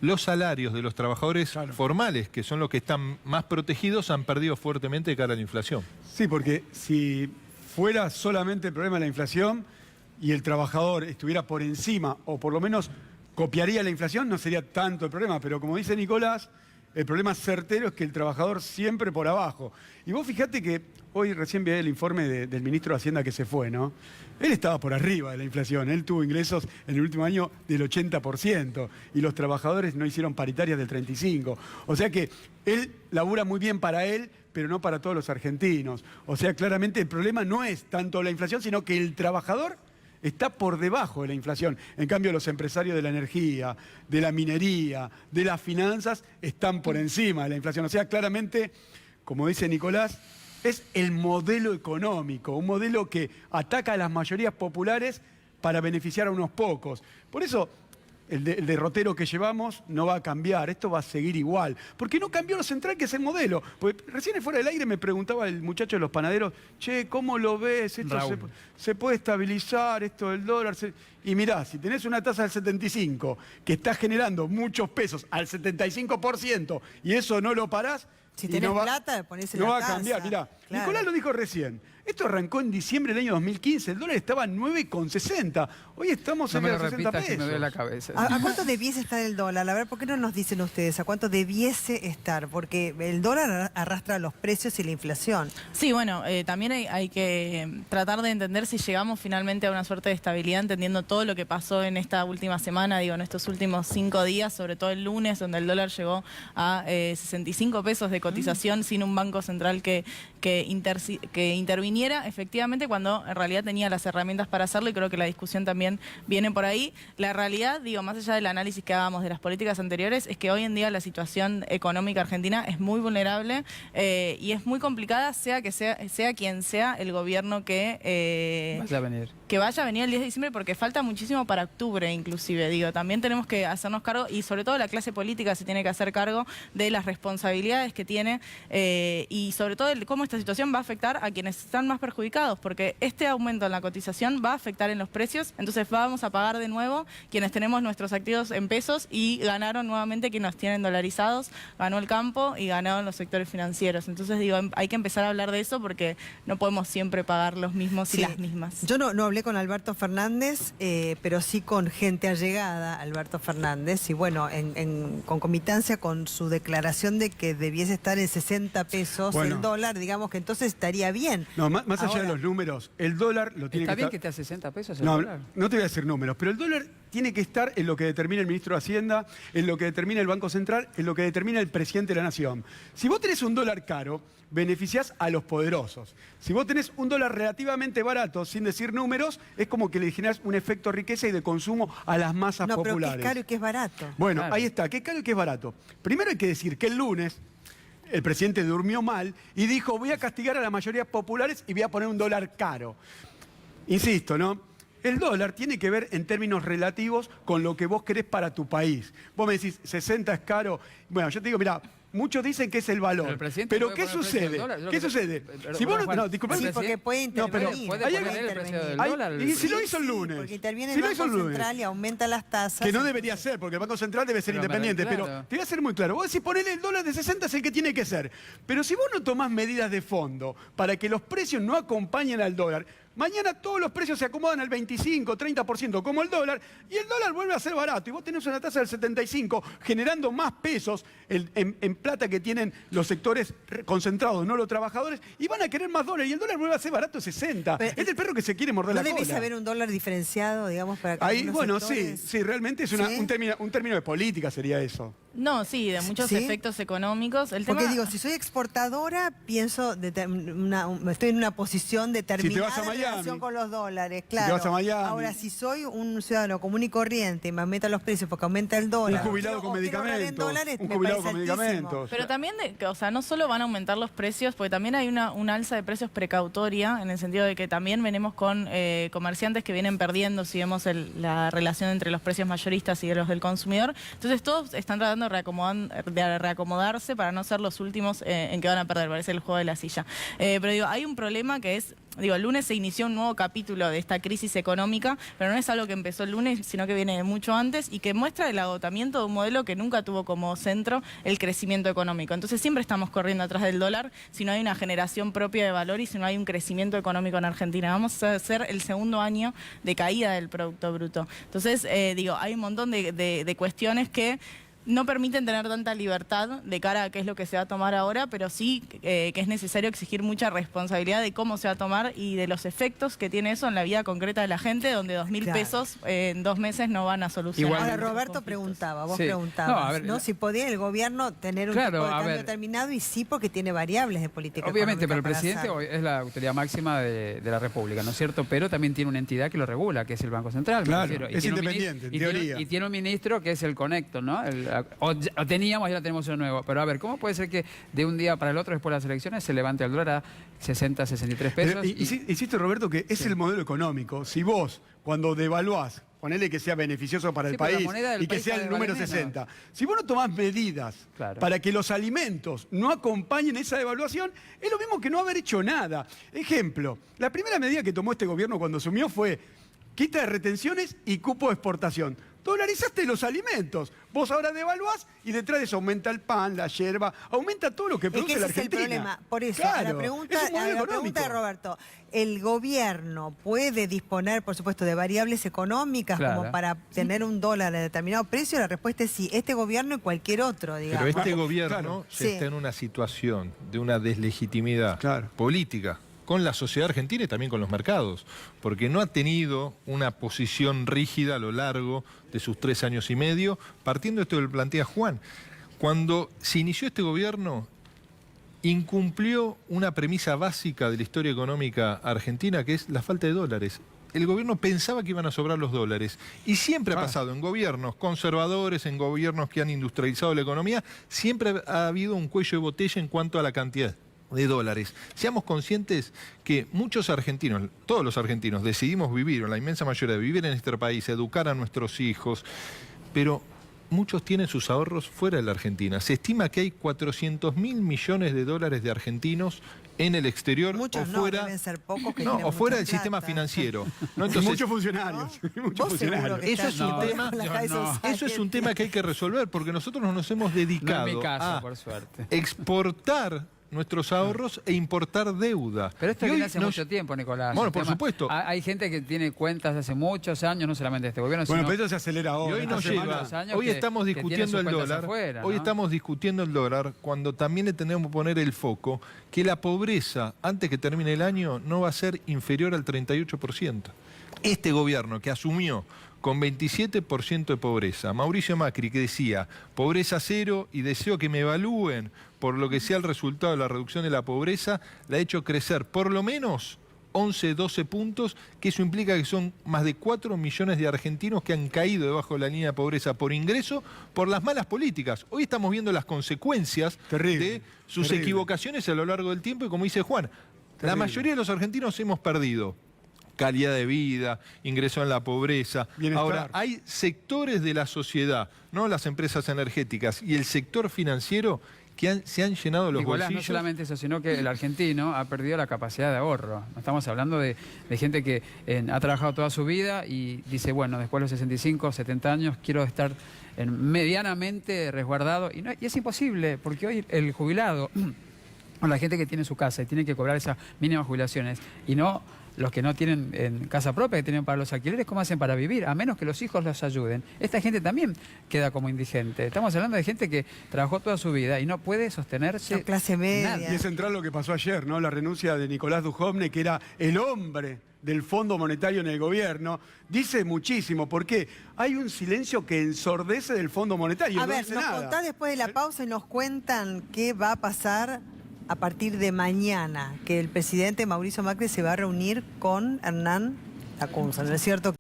los salarios de los trabajadores formales, que son los que están más protegidos, han perdido fuertemente de cara a la inflación. Sí, porque si fuera solamente el problema de la inflación y el trabajador estuviera por encima, o por lo menos copiaría la inflación, no sería tanto el problema. Pero como dice Nicolás, el problema certero es que el trabajador siempre por abajo. Y vos fijate que hoy recién vi el informe del ministro de Hacienda que se fue, ¿no? Él estaba por arriba de la inflación, él tuvo ingresos en el último año del 80% y los trabajadores no hicieron paritarias del 35%. O sea que él labura muy bien para él, pero no para todos los argentinos. O sea, claramente el problema no es tanto la inflación, sino que el trabajador está por debajo de la inflación. En cambio, los empresarios de la energía, de la minería, de las finanzas, están por encima de la inflación. O sea, claramente, como dice Nicolás, es el modelo económico, un modelo que ataca a las mayorías populares para beneficiar a unos pocos. Por eso, el derrotero que llevamos no va a cambiar, esto va a seguir igual. Porque no cambió lo central, que es el modelo. Porque recién fuera del aire me preguntaba el muchacho de los panaderos, che, ¿cómo lo ves? ¿Esto se puede estabilizar, esto del dólar? Y mirá, si tenés una tasa del 75, que está generando muchos pesos al 75%, y eso no lo parás, si tenés plata, ponés no va a cambiar. Mirá, claro. Nicolás lo dijo recién. Esto arrancó en diciembre del año 2015. El dólar estaba en 9,60. Hoy estamos en los 60 pesos. Me duele la cabeza. ¿A cuánto debiese estar el dólar? A ver, ¿por qué no nos dicen ustedes a cuánto debiese estar? Porque el dólar arrastra los precios y la inflación. Sí, bueno, también hay que tratar de entender si llegamos finalmente a una suerte de estabilidad, entendiendo todo lo que pasó en esta última semana, digo, en estos últimos 5 días, sobre todo el lunes, donde el dólar llegó a 65 pesos de cotización sin un banco central que interviniera efectivamente cuando en realidad tenía las herramientas para hacerlo, y creo que la discusión también viene por ahí. La realidad, digo, más allá del análisis que hagamos de las políticas anteriores, es que hoy en día la situación económica argentina es muy vulnerable y es muy complicada, sea quien sea el gobierno que vaya a venir el 10 de diciembre, porque falta muchísimo para octubre inclusive, digo, también tenemos que hacernos cargo, y sobre todo la clase política se tiene que hacer cargo de las responsabilidades que tiene y sobre todo de cómo esta situación va a afectar a quienes están más perjudicados, porque este aumento en la cotización va a afectar en los precios, entonces vamos a pagar de nuevo quienes tenemos nuestros activos en pesos, y ganaron nuevamente quienes nos tienen dolarizados, ganó el campo y ganaron los sectores financieros. Entonces digo, hay que empezar a hablar de eso, porque no podemos siempre pagar los mismos y las mismas. Yo no hablé con Alberto Fernández, pero sí con gente allegada a Alberto Fernández, y bueno, en concomitancia con su declaración de que debiese estar en 60 pesos el dólar, digamos que entonces estaría bien. No, más allá de los números, el dólar lo tiene que estar... ¿Está bien que esté a 60 pesos el no, dólar? No te voy a decir números, pero el dólar tiene que estar en lo que determina el ministro de Hacienda, en lo que determina el Banco Central, en lo que determina el presidente de la Nación. Si vos tenés un dólar caro, beneficiás a los poderosos. Si vos tenés un dólar relativamente barato, sin decir números, es como que le generás un efecto riqueza y de consumo a las masas populares. Pero ¿qué es caro y qué es barato? Bueno, ahí está, ¿qué es caro y qué es barato? Primero hay que decir que el lunes el presidente durmió mal y dijo, voy a castigar a las mayorías populares y voy a poner un dólar caro. Insisto, ¿no? El dólar tiene que ver en términos relativos con lo que vos querés para tu país. Vos me decís, 60 es caro. Bueno, yo te digo, mirá, muchos dicen que es el valor. Pero ¿qué sucede? ¿Qué sucede? Si vos no, disculpa, sí, porque puede intervenir. Y si lo hizo el lunes. Porque interviene el Banco Central y aumenta las tasas. Que no debería ser, porque el Banco Central debe ser independiente. Pero te voy a ser muy claro. Vos decís, ponele el dólar de 60 es el que tiene que ser. Pero si vos no tomás medidas de fondo para que los precios no acompañen al dólar, mañana todos los precios se acomodan al 25, 30% como el dólar, y el dólar vuelve a ser barato. Y vos tenés una tasa del 75, generando más pesos en plata que tienen los sectores concentrados, no los trabajadores, y van a querer más dólares, y el dólar vuelve a ser barato 60. Pero, es el perro que se quiere morder la cola. ¿No debes haber un dólar diferenciado, digamos, para que ahí, bueno, sectores... sí, realmente es un término de política sería eso. No, sí, de muchos efectos económicos. Porque digo, si soy exportadora, pienso, estoy en una posición determinada en relación con los dólares, claro. Si te vas a Miami. Ahora, si soy un ciudadano común y corriente y me aumentan los precios porque aumenta el dólar, un jubilado con medicamentos, un jubilado con medicamentos. Pero también, o sea, no solo van a aumentar los precios, porque también hay una alza de precios precautoria, en el sentido de que también venimos con comerciantes que vienen perdiendo, si vemos la relación entre los precios mayoristas y los del consumidor. Entonces todos están tratando de reacomodarse para no ser los últimos en que van a perder, parece el juego de la silla. Pero digo, hay un problema que es el lunes se inició un nuevo capítulo de esta crisis económica, pero no es algo que empezó el lunes, sino que viene de mucho antes y que muestra el agotamiento de un modelo que nunca tuvo como centro el crecimiento económico. Entonces siempre estamos corriendo atrás del dólar si no hay una generación propia de valor y si no hay un crecimiento económico en Argentina. Vamos a hacer el segundo año de caída del Producto Bruto. Entonces, hay un montón de cuestiones que no permiten tener tanta libertad de cara a qué es lo que se va a tomar ahora, pero sí que es necesario exigir mucha responsabilidad de cómo se va a tomar y de los efectos que tiene eso en la vida concreta de la gente, donde 2.000 pesos en 2 meses no van a solucionar. Ahora Roberto preguntaba, vos preguntabas, ¿no? Si podía el gobierno tener un tipo de cambio determinado, y sí, porque tiene variables de política obviamente, pero el económica presidente hoy es la autoridad máxima de la República, ¿no es cierto? Pero también tiene una entidad que lo regula, que es el Banco Central. Claro, es independiente, en teoría. Y tiene un ministro que es el conecto, ¿no? O teníamos y ahora tenemos uno nuevo. Pero a ver, ¿cómo puede ser que de un día para el otro, después de las elecciones, se levante el dólar a 60, 63 pesos? Insisto, Roberto, que es el modelo económico. Si vos, cuando devaluás, ponele que sea beneficioso para el país y que sea el número 60. Si vos no tomás medidas para que los alimentos no acompañen esa devaluación, es lo mismo que no haber hecho nada. Ejemplo, la primera medida que tomó este gobierno cuando asumió fue quita de retenciones y cupo de exportación. Dolarizaste los alimentos. Vos ahora devaluás y detrás de eso aumenta el pan, la yerba, aumenta todo lo que produce la Argentina. Es el problema. Por eso, claro, a la pregunta de Roberto, ¿el gobierno puede disponer, por supuesto, de variables económicas como para tener un dólar a determinado precio? La respuesta es sí, este gobierno y cualquier otro, digamos. Pero este gobierno está en una situación de una deslegitimidad política con la sociedad argentina y también con los mercados, porque no ha tenido una posición rígida a lo largo de sus 3 años y medio, partiendo de esto que plantea Juan. Cuando se inició este gobierno, incumplió una premisa básica de la historia económica argentina, que es la falta de dólares. El gobierno pensaba que iban a sobrar los dólares. Y siempre ha pasado en gobiernos conservadores, en gobiernos que han industrializado la economía, siempre ha habido un cuello de botella en cuanto a la cantidad de dólares. Seamos conscientes que muchos argentinos, todos los argentinos, decidimos vivir, o la inmensa mayoría, de vivir en este país, educar a nuestros hijos, pero muchos tienen sus ahorros fuera de la Argentina. Se estima que hay 400.000 millones de dólares de argentinos en el exterior. Muchos o fuera, no, deben ser pocos que o fuera del sistema financiero. ¿No? Entonces, muchos funcionarios. Muchos funcionarios. Eso es un tema que hay que resolver, porque nosotros nos hemos dedicado a por suerte. exportar nuestros ahorros e importar deuda. Pero esto viene hace mucho tiempo, Nicolás. Bueno, por supuesto. Hay gente que tiene cuentas hace muchos años, no solamente este gobierno, bueno, sino pero eso se acelera ahora. Y hoy nos lleva. Hoy estamos discutiendo el dólar. Afuera, ¿no? Hoy estamos discutiendo el dólar cuando también le tenemos que poner el foco que la pobreza, antes que termine el año, no va a ser inferior al 38%. Este gobierno que asumió con 27% de pobreza, Mauricio Macri, que decía pobreza cero y deseo que me evalúen por lo que sea el resultado de la reducción de la pobreza, la ha hecho crecer por lo menos 11, 12 puntos, que eso implica que son más de 4 millones de argentinos que han caído debajo de la línea de pobreza por ingreso, por las malas políticas. Hoy estamos viendo las consecuencias de sus equivocaciones a lo largo del tiempo y, como dice Juan, la mayoría de los argentinos hemos perdido calidad de vida, ingreso en la pobreza. Bienestar. Ahora, hay sectores de la sociedad, no las empresas energéticas y el sector financiero, que se han llenado los bolsillos. No solamente eso, sino que el argentino ha perdido la capacidad de ahorro. Estamos hablando de gente que ha trabajado toda su vida y dice, bueno, después de los 65, 70 años, quiero estar medianamente resguardado. Y es imposible, porque hoy el jubilado, o la gente que tiene su casa y tiene que cobrar esas mínimas jubilaciones, y no los que no tienen en casa propia, que tienen para los alquileres, ¿cómo hacen para vivir? A menos que los hijos los ayuden. Esta gente también queda como indigente. Estamos hablando de gente que trabajó toda su vida y no puede sostenerse. La clase media. Y es central lo que pasó ayer, ¿no? La renuncia de Nicolás Dujovne, que era el hombre del Fondo Monetario en el gobierno, dice muchísimo, porque hay un silencio que ensordece del Fondo Monetario. A ver, nos contás después de la pausa y nos cuentan qué va a pasar a partir de mañana, que el presidente Mauricio Macri se va a reunir con Hernán Lacunza, ¿no es cierto?